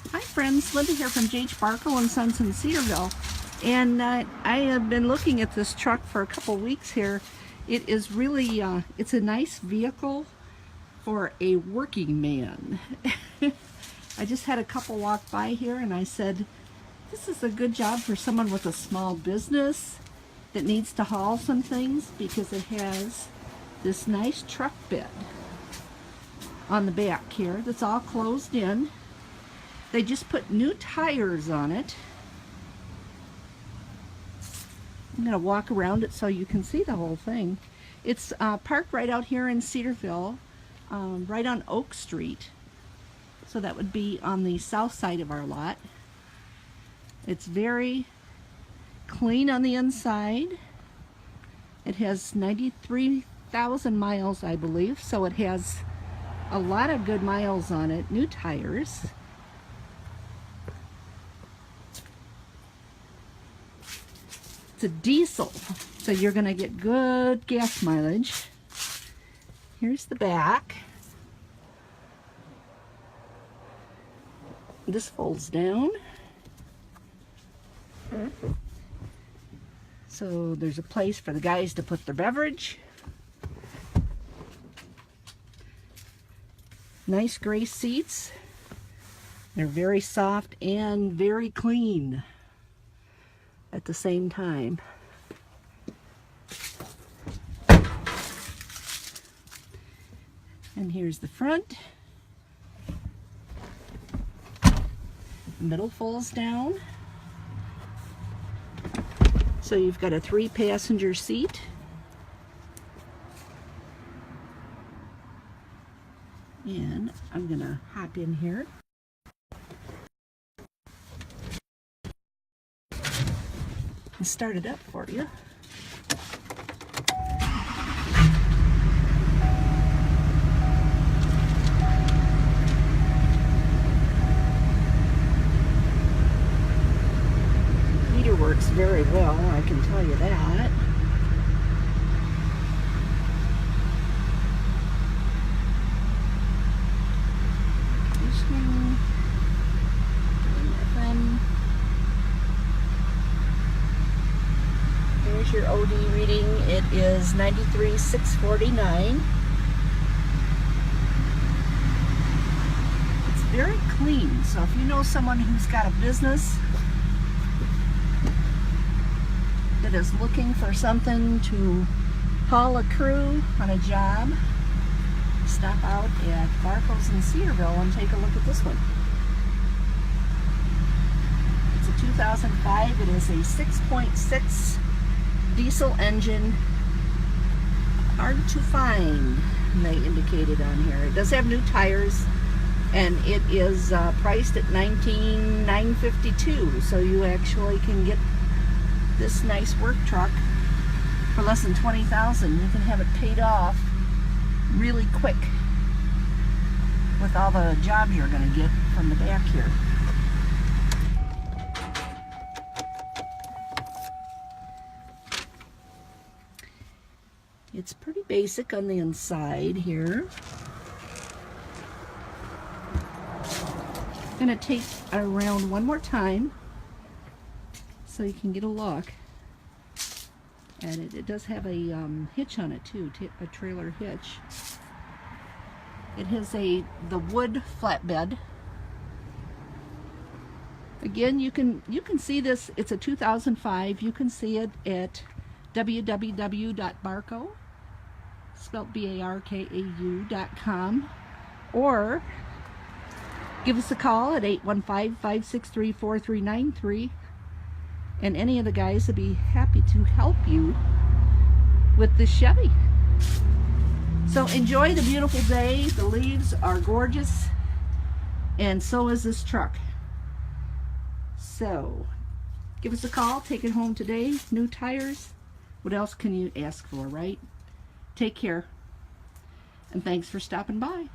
Hi friends, Linda here from Barkau Sons in Cedarville, and I have been looking at this truck for a couple weeks here. It is really, it's a nice vehicle for a working man. I just had a couple walk by here and I said, this is a good job for someone with a small business that needs to haul some things, because it has this nice truck bed on the back here that's all closed in. They just put new tires on it. I'm going to walk around it so you can see the whole thing. It's parked right out here in Cedarville, right on Oak Street. So that would be on the south side of our lot. It's very clean on the inside. It has 93,000 miles, I believe, so it has a lot of good miles on it. New tires. It's a diesel, so you're going to get good gas mileage. Here's the back. This folds down. So there's a place for the guys to put their beverage. Nice gray seats. They're very soft and very clean at the same time. And here's the front. The middle folds down. So you've got a 3-passenger seat. And I'm gonna hop in here. And start it up for you. Heater works very well, I can tell you that. Here's your OD reading. It is 93,649. It's very clean, so if you know someone who's got a business that is looking for something to haul a crew on a job, stop out at Barkau Sons in Cedarville and take a look at this one. It's a 2005. It is a 6.6 diesel engine. Hard to find, they indicated on here. It does have new tires, and it is priced at $19,952. So you actually can get this nice work truck for less than $20,000. You can have it paid off really quick with all the jobs you're going to get from the back here. It's pretty basic on the inside here. I'm going to take it around one more time so you can get a look at it. It does have a hitch on it too, a trailer hitch. It has the wood flatbed. Again, you can see this. It's a 2005. You can see it at www.barkau, spelled BARKAU.com, or give us a call at 815-563-4393, and any of the guys would be happy to help you with this Chevy. So enjoy the beautiful day. The leaves are gorgeous, and so is this truck. So give us a call, take it home today. New tires. What else can you ask for, right? Take care, and thanks for stopping by.